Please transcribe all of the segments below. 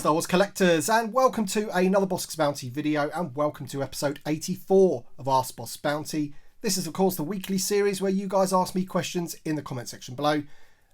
Star Wars collectors, and welcome to another Bossk's Bounty video, and welcome to episode 84 of Ask Boss Bounty. This is of course the weekly series where you guys ask me questions in the comment section below,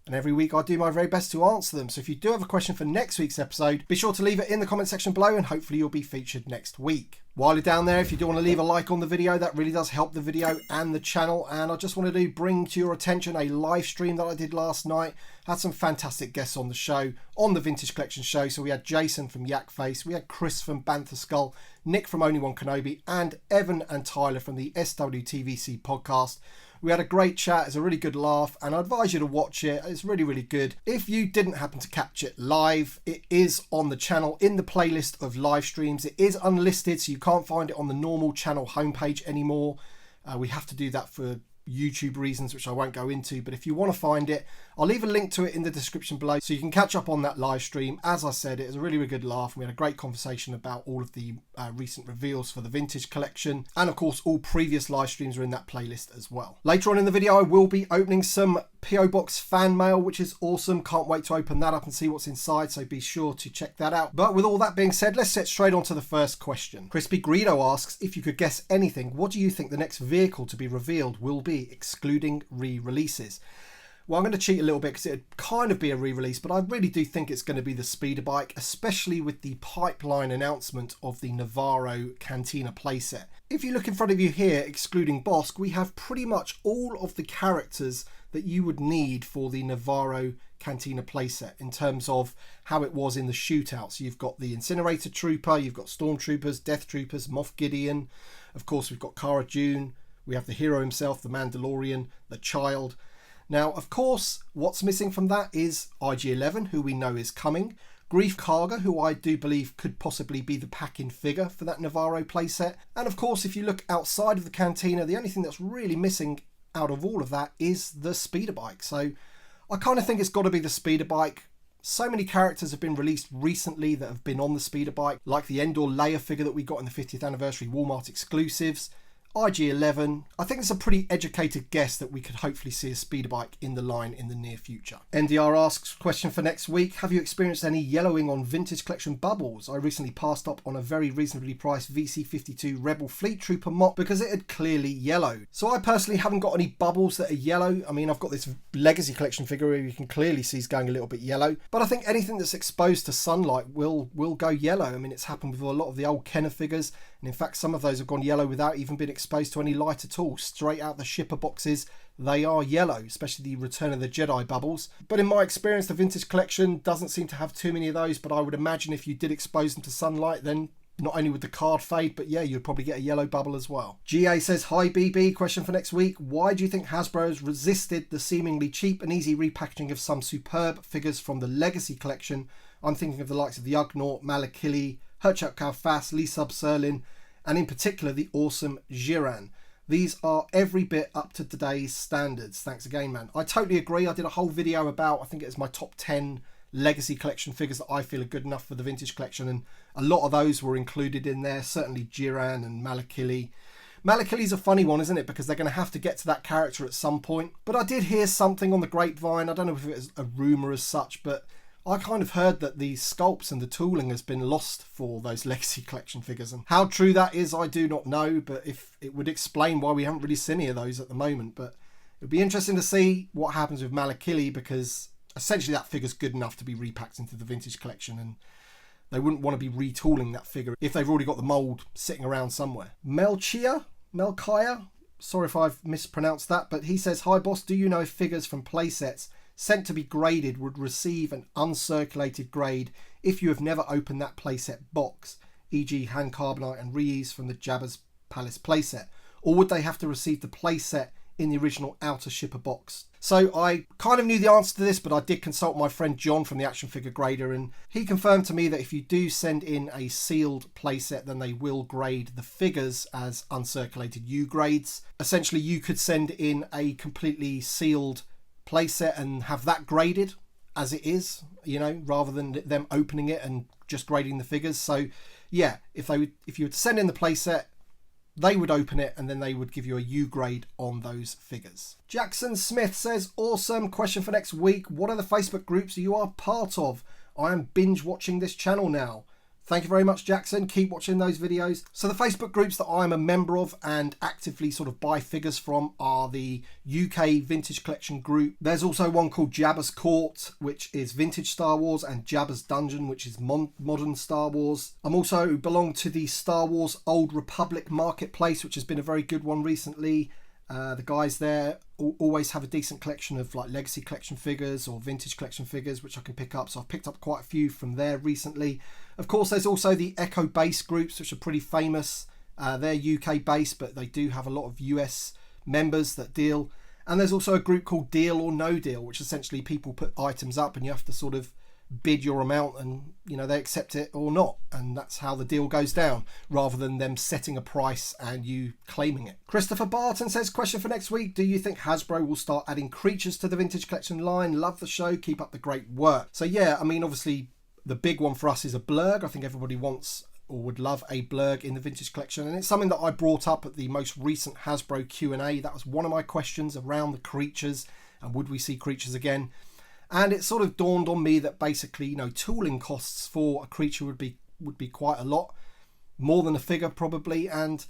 and every week I do my very best to answer them. So if you do have a question for next week's episode, be sure to leave it in the comment section below and hopefully you'll be featured next week. While you're down there, if you do want to leave a like on the video, that really does help the video and the channel. And I just wanted to bring to your attention a live stream that I did last night. Had some fantastic guests on the show, on the Vintage Collection show. So we had Jason from Yakface, we had Chris from Bantha Skull, Nick from Only One Kenobi, and Evan and Tyler from the TVC podcast. We had a great chat, it's a really good laugh, and I advise you to watch it. It's really, really good. If you didn't happen to catch it live, it is on the channel in the playlist of live streams. It is unlisted, so you can't find it on the normal channel homepage anymore. We have to do that for YouTube reasons, which I won't go into, but if you want to find it, I'll leave a link to it in the description below so you can catch up on that live stream. As I said, it was a really, really good laugh. We had a great conversation about all of the recent reveals for the Vintage Collection, and of course all previous live streams are in that playlist as well. Later on in the video I will be opening some PO Box fan mail, which is awesome. Can't wait to open that up and see what's inside, so be sure to check that out. But with all that being said, let's get straight on to the first question. Crispy Greedo asks, if you could guess anything, what do you think the next vehicle to be revealed will be, excluding re-releases? Well, I'm going to cheat a little bit because it'd kind of be a re-release, but I really do think it's going to be the speeder bike, especially with the pipeline announcement of the Navarro Cantina playset. If you look in front of you here, excluding Bossk, we have pretty much all of the characters that you would need for the Navarro Cantina playset in terms of how it was in the shootouts. You've got the Incinerator Trooper, you've got Stormtroopers, Death Troopers, Moff Gideon. Of course, we've got Cara Dune. We have the hero himself, the Mandalorian, the Child. Now, of course, what's missing from that is IG-11, who we know is coming. Greef Karga, who I do believe could possibly be the pack-in figure for that Navarro playset. And of course, if you look outside of the Cantina, the only thing that's really missing out of all of that is the speeder bike. So I kind of think it's got to be the speeder bike. So many characters have been released recently that have been on the speeder bike, like the Endor Leia figure that we got in the 50th anniversary Walmart exclusives. IG-11, I think it's a pretty educated guess that we could hopefully see a speeder bike in the line in the near future. NDR asks, question for next week, have you experienced any yellowing on Vintage Collection bubbles? I recently passed up on a very reasonably priced VC52 Rebel Fleet Trooper MOC because it had clearly yellowed. So I personally haven't got any bubbles that are yellow. I mean, I've got this Legacy Collection figure where you can clearly see is going a little bit yellow, but I think anything that's exposed to sunlight will go yellow. I mean, it's happened with a lot of the old Kenner figures, and in fact some of those have gone yellow without even being exposed to any light at all. Straight out the shipper boxes, they are yellow, especially the Return of the Jedi bubbles. But in my experience, the Vintage Collection doesn't seem to have too many of those, but I would imagine if you did expose them to sunlight, then not only would the card fade, but yeah, you'd probably get a yellow bubble as well. GA says, hi BB, question for next week. Why do you think Hasbro has resisted the seemingly cheap and easy repackaging of some superb figures from the Legacy Collection? I'm thinking of the likes of the Ugnaught, Malakili, Herchuk Kalfas, Lee Sub-Serlin, and in particular the awesome Jiran. These are every bit up to today's standards. Thanks again, man. I totally agree. I did a whole video about, I think it's my top 10 Legacy Collection figures that I feel are good enough for the Vintage Collection, and a lot of those were included in there, certainly Jiran and Malakili. Malakili's a funny one, isn't it? Because they're going to have to get to that character at some point. But I did hear something on the grapevine, I don't know if it was a rumour as such, but I kind of heard that the sculpts and the tooling has been lost for those Legacy Collection figures, and how true that is I do not know, but if it would explain why we haven't really seen any of those at the moment. But it would be interesting to see what happens with Malakili, because essentially that figure's good enough to be repacked into the Vintage Collection, and they wouldn't want to be retooling that figure if they've already got the mould sitting around somewhere. Melchiah, sorry if I've mispronounced that, but he says, hi boss, do you know if figures from playsets sent to be graded would receive an uncirculated grade if you have never opened that playset box, e.g. hand carbonite and reuse from the Jabba's Palace playset, or would they have to receive the playset in the original outer shipper box? So I kind of knew the answer to this, but I did consult my friend John from the Action Figure Grader, and he confirmed to me that if you do send in a sealed playset, then they will grade the figures as uncirculated U grades. Essentially, you could send in a completely sealed playset and have that graded as it is, you know, rather than them opening it and just grading the figures. So yeah, if you were to send in the playset, they would open it and then they would give you a U grade on those figures. Jackson Smith says, awesome, question for next week. What are the Facebook groups you are part of? I am binge watching this channel now. Thank you very much, Jackson. Keep watching those videos. So the Facebook groups that I'm a member of and actively sort of buy figures from are the UK Vintage Collection group. There's also one called Jabba's Court, which is vintage Star Wars, and Jabba's Dungeon, which is modern Star Wars. I'm also belong to the Star Wars Old Republic marketplace, which has been a very good one recently. The guys there always have a decent collection of like legacy collection figures or vintage collection figures, which I can pick up. So I've picked up quite a few from there recently. Of course, there's also the Echo Base groups, which are pretty famous. They're UK based, but they do have a lot of US members that deal. And there's also a group called Deal or No Deal, which essentially people put items up and you have to sort of bid your amount and, you know, they accept it or not. And that's how the deal goes down, rather than them setting a price and you claiming it. Christopher Barton says, question for next week. Do you think Hasbro will start adding creatures to the vintage collection line? Love the show. Keep up the great work. So yeah, I mean, obviously the big one for us is a blurg. I think everybody wants or would love a blurg in the vintage collection. And it's something that I brought up at the most recent Hasbro Q&A. That was one of my questions around the creatures and would we see creatures again? And it sort of dawned on me that basically, you know, tooling costs for a creature would be quite a lot, more than a figure probably. And,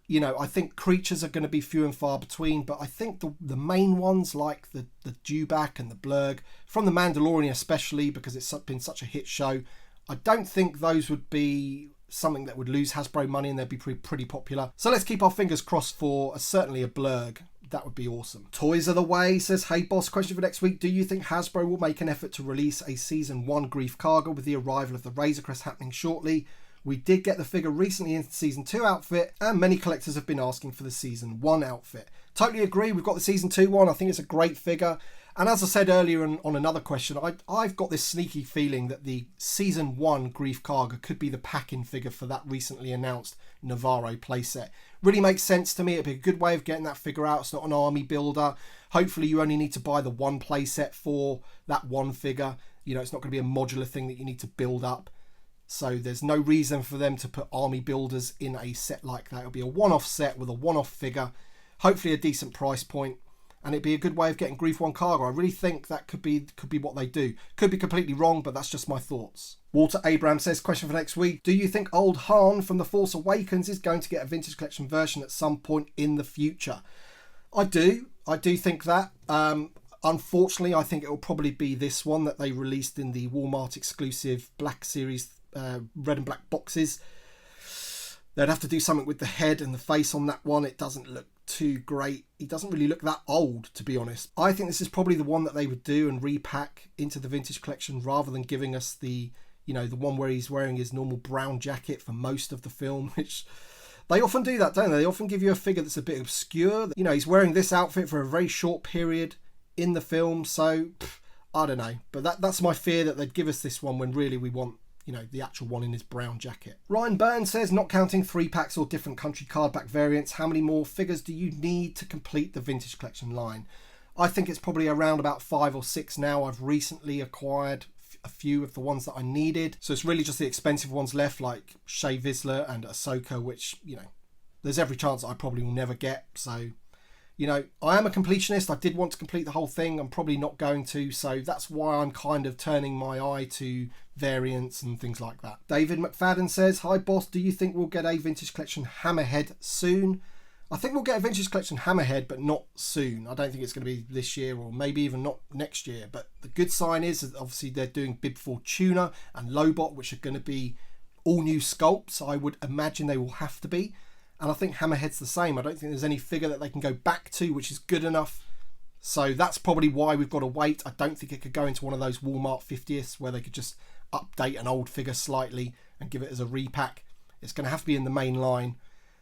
you know, I think creatures are going to be few and far between, but I think the main ones like the Dewback and the Blurg, from the Mandalorian especially, because it's been such a hit show, I don't think those would be something that would lose Hasbro money and they'd be pretty popular. So let's keep our fingers crossed for certainly a Blurg. That would be awesome. Toys are the way says, hey boss, question for next week. Do you think Hasbro will make an effort to release a season 1 Greef Karga with the arrival of the Razor Crest happening shortly? We did get the figure recently in season 2 outfit and many collectors have been asking for the season 1 outfit. Totally agree. We've got the season 2 one. I think it's a great figure. And as I said earlier on another question, I've got this sneaky feeling that the season 1 Greef Karga could be the pack-in figure for that recently announced Navarro playset. Really makes sense to me. It'd be a good way of getting that figure out. It's not an army builder. Hopefully you only need to buy the one playset for that one figure. You know, it's not going to be a modular thing that you need to build up. So there's no reason for them to put army builders in a set like that. It'll be a one-off set with a one-off figure. Hopefully a decent price point. And it'd be a good way of getting Greef 1 Karga. I really think that could be what they do. Could be completely wrong, but that's just my thoughts. Walter Abraham says, question for next week. Do you think old Han from The Force Awakens is going to get a vintage collection version at some point in the future? I do think that. Unfortunately, I think it will probably be this one that they released in the Walmart exclusive Black Series red and black boxes. They'd have to do something with the head and the face on that one. It doesn't look too great. He doesn't really look that old, to be honest. I think this is probably the one that they would do and repack into the vintage collection rather than giving us the, you know, the one where he's wearing his normal brown jacket for most of the film, which they often do that, don't they? They often give you a figure that's a bit obscure. You know, he's wearing this outfit for a very short period in the film, so I don't know. But that's my fear, that they'd give us this one when really we want, you know, the actual one in his brown jacket. Ryan Burns says, not counting 3-packs or different country card back variants, how many more figures do you need to complete the vintage collection line? I think it's probably around about 5 or 6 now. I've recently acquired a few of the ones that I needed. So it's really just the expensive ones left, like Shea Vizsla and Ahsoka, which, you know, there's every chance that I probably will never get. So, you know, I am a completionist. I did want to complete the whole thing. I'm probably not going to. So that's why I'm kind of turning my eye to variants and things like that. David McFadden says, hi boss, do you think we'll get a vintage collection Hammerhead soon? I think we'll get a vintage collection Hammerhead, but not soon. I don't think it's going to be this year or maybe even not next year. But the good sign is that obviously they're doing Bib Fortuna and Lobot, which are going to be all new sculpts. I would imagine they will have to be. And I think Hammerhead's the same. I don't think there's any figure that they can go back to which is good enough. So that's probably why we've got to wait. I don't think it could go into one of those Walmart 50ths where they could just update an old figure slightly and give it as a repack. It's going to have to be in the main line.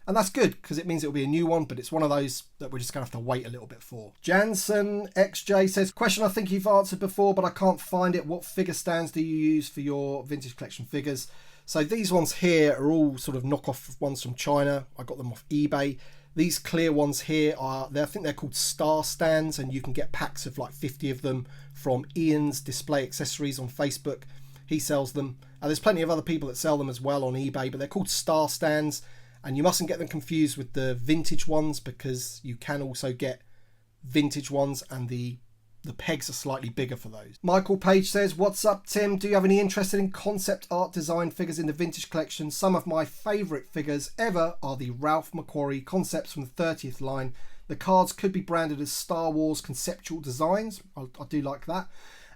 And that's good because it means it'll be a new one, but it's one of those that we're just going to have to wait a little bit for. Jansen XJ says, question I think you've answered before, but I can't find it. What figure stands do you use for your vintage collection figures? So these ones here are all sort of knockoff ones from China. I got them off eBay. These clear ones here are, I think they're called star stands, and you can get packs of like 50 of them from Ian's Display Accessories on Facebook. He sells them. And there's plenty of other people that sell them as well on eBay, but they're called star stands. And you mustn't get them confused with the vintage ones, because you can also get vintage ones and the the pegs are slightly bigger for those. Michael Page says, what's up, Tim? Do you have any interest in concept art design figures in the vintage collection? Some of my favourite figures ever are the Ralph McQuarrie concepts from the 30th line. The cards could be branded as Star Wars conceptual designs. I do like that.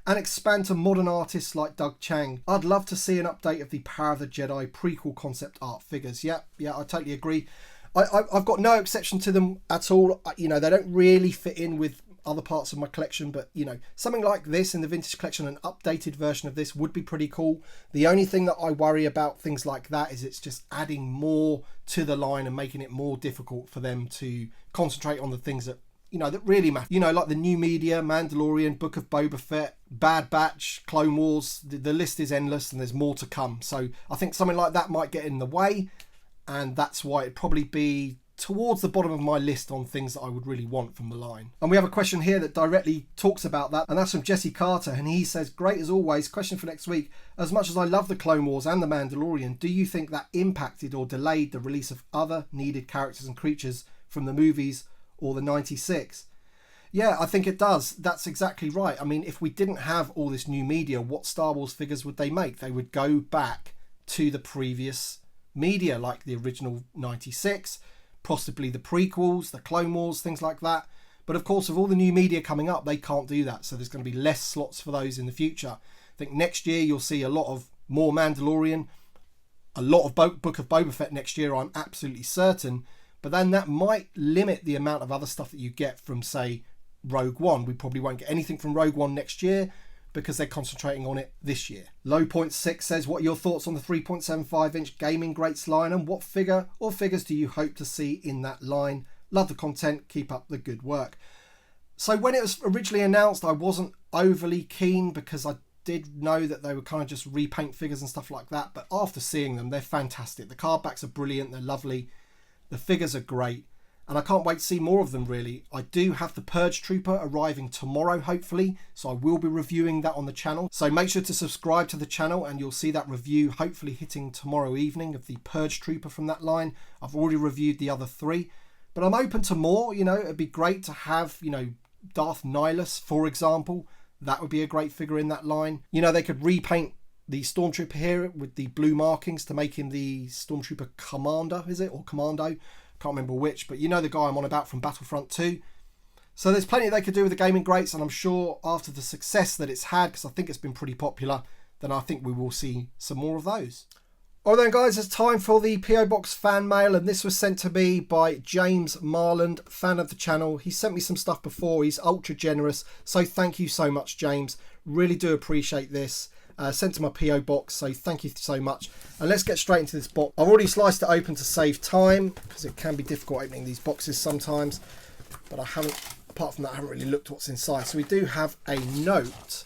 And expand to modern artists like Doug Chang. I'd love to see an update of the Power of the Jedi prequel concept art figures. Yeah, I totally agree. I've got no exception to them at all. You know, they don't really fit in with other parts of my collection, but you know, something like this in the vintage collection, an updated version of this would be pretty cool. The only thing that I worry about things like that is it's just adding more to the line and making it more difficult for them to concentrate on the things that, you know, that really matter. You know, like the new media, Mandalorian, Book of Boba Fett, Bad Batch, Clone Wars. The list is endless and there's more to come. So I think something like that might get in the way, and that's why it'd probably be towards the bottom of my list on things that I would really want from the line. And we have a question here that directly talks about that, and that's from Jesse Carter, and he says, great as always, question for next week. As much as I love the Clone Wars and the Mandalorian, do you think that impacted or delayed the release of other needed characters and creatures from the movies or the 96? Yeah, I think it does. That's exactly right. I mean, if we didn't have all this new media, what Star Wars figures would they make? They would go back to the previous media, like the original 96, possibly the prequels, the Clone Wars, things like that. But of course, with all the new media coming up, they can't do that. So there's going to be less slots for those in the future. I think next year you'll see a lot of more Mandalorian, a lot of Book of Boba Fett next year, I'm absolutely certain. But then that might limit the amount of other stuff that you get from, say, Rogue One. We probably won't get anything from Rogue One next year because they're concentrating on it this year. Low.6 says, what are your thoughts on the 3.75-inch Gaming Greats line, and what figure or figures do you hope to see in that line? Love the content, keep up the good work. So when it was originally announced, I wasn't overly keen because I did know that they were kind of just repaint figures and stuff like that. But after seeing them, they're fantastic. The card backs are brilliant, they're lovely. The figures are great. And I can't wait to see more of them, really. I do have the Purge Trooper arriving tomorrow, hopefully. So I will be reviewing that on the channel. So make sure to subscribe to the channel and you'll see that review hopefully hitting tomorrow evening of the Purge Trooper from that line. I've already reviewed the other three. But I'm open to more. You know, it'd be great to have, you know, Darth Nihilus, for example. That would be a great figure in that line. You know, they could repaint the Stormtrooper here with the blue markings to make him the Stormtrooper Commander, is it? Or Commando? Can't remember which, but you know the guy I'm on about from Battlefront 2. So there's plenty they could do with the Gaming Greats, and I'm sure after the success that it's had, because I think it's been pretty popular, then I think we will see some more of those. All right then, guys, it's time for the PO Box fan mail, and this was sent to me by James Marland, fan of the channel. He sent me some stuff before. He's ultra generous, so thank you so much, James. Really do appreciate this. Sent to my PO Box, so thank you so much. And let's get straight into this box. I've already sliced it open to save time because it can be difficult opening these boxes sometimes, but I haven't, apart from that, I haven't really looked what's inside. So we do have a note,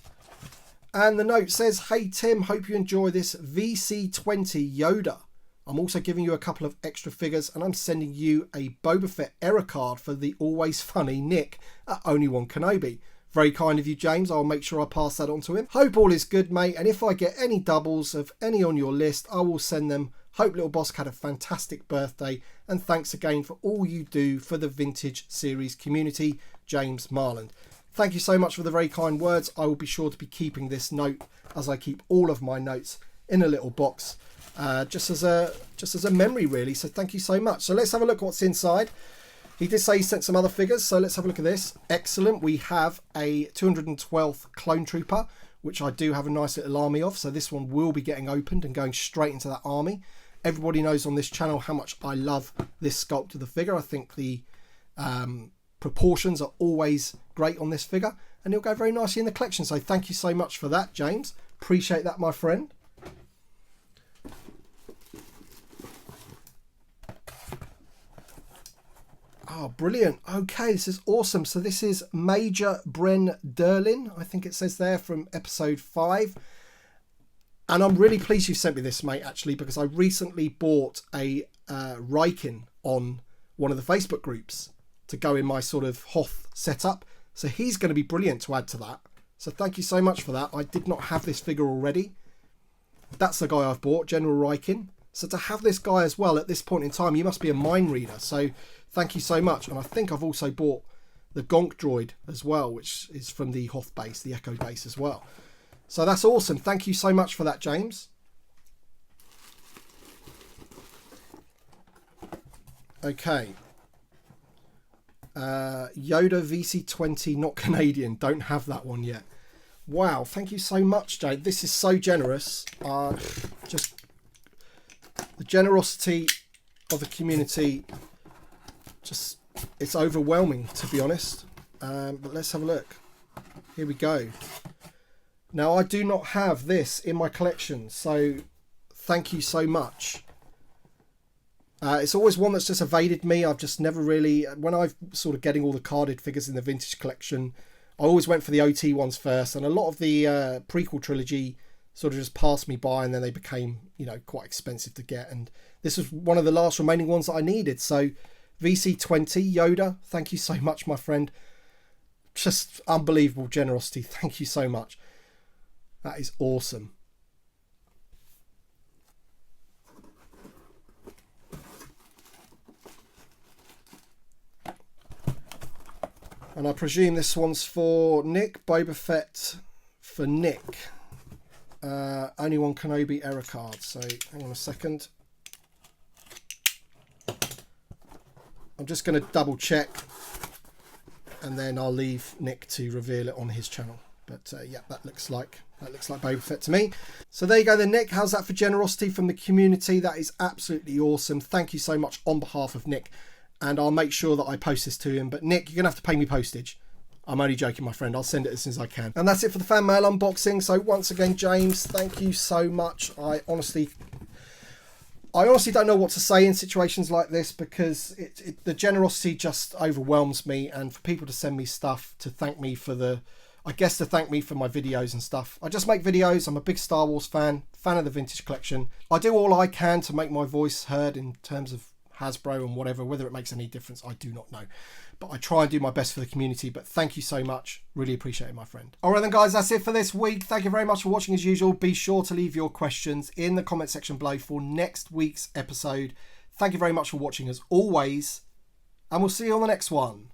and the note says, hey Tim, hope you enjoy this VC20 Yoda. I'm also giving you a couple of extra figures, and I'm sending you a Boba Fett error card for the always funny Nick at Only One Kenobi. Very kind of you, James. I'll make sure I pass that on to him. Hope all is good, mate. And if I get any doubles of any on your list, I will send them. Hope Little Bossk had a fantastic birthday. And thanks again for all you do for the Vintage Series community, James Marland. Thank you so much for the very kind words. I will be sure to be keeping this note, as I keep all of my notes, in a little box, just as a memory, really. So thank you so much. So let's have a look at what's inside. He did say he sent some other figures, so let's have a look at this. Excellent. We have a 212th Clone Trooper, which I do have a nice little army of. So this one will be getting opened and going straight into that army. Everybody knows on this channel how much I love this sculpt of the figure. I think the proportions are always great on this figure, and it'll go very nicely in the collection. So thank you so much for that, James. Appreciate that, my friend. Oh, brilliant. Okay, this is awesome. So this is Major Bren Derlin, I think it says there, from episode 5. And I'm really pleased you sent me this, mate, actually, because I recently bought a Riken on one of the Facebook groups to go in my sort of Hoth setup. So he's going to be brilliant to add to that. So thank you so much for that. I did not have this figure already. That's the guy I've bought, General Riken. So to have this guy as well at this point in time, you must be a mind reader. So thank you so much. And I think I've also bought the Gonk droid as well, which is from the Hoth base, the Echo base as well. So that's awesome. Thank you so much for that, James. Okay. Yoda VC20, not Canadian. Don't have that one yet. Wow, thank you so much, Jade. This is so generous. Just the generosity of the community, just, it's overwhelming, to be honest. But let's have a look. Here we go. Now, I do not have this in my collection, so thank you so much. It's always one that's just evaded me. I've just never really, when I've sort of getting all the carded figures in the vintage collection, I always went for the OT ones first, and a lot of the prequel trilogy sort of just passed me by, and then they became, you know, quite expensive to get. And this was one of the last remaining ones that I needed. So VC20 Yoda, thank you so much, my friend. Just unbelievable generosity. Thank you so much. That is awesome. And I presume this one's for Nick. Boba Fett for Nick. Only one Kenobi error card. So hang on a second. I'm just going to double check, and then I'll leave Nick to reveal it on his channel. But yeah, that looks like Boba Fett to me. So there you go then, Nick. How's that for generosity from the community? That is absolutely awesome. Thank you so much on behalf of Nick. And I'll make sure that I post this to him. But Nick, you're going to have to pay me postage. I'm only joking, my friend. I'll send it as soon as I can. And that's it for the fan mail unboxing. So once again, James, thank you so much. I honestly don't know what to say in situations like this, because the generosity just overwhelms me. And for people to send me stuff to thank me for to thank me for my videos and stuff. I just make videos. I'm a big Star Wars fan of the vintage collection. I do all I can to make my voice heard in terms of Hasbro and whatever. Whether it makes any difference, I do not know, but I try and do my best for the community. But thank you so much, really appreciate it, my friend. All right then, guys, that's it for this week. Thank you very much for watching. As usual, be sure to leave your questions in the comment section below for next week's episode. Thank you very much for watching as always, and we'll see you on the next one.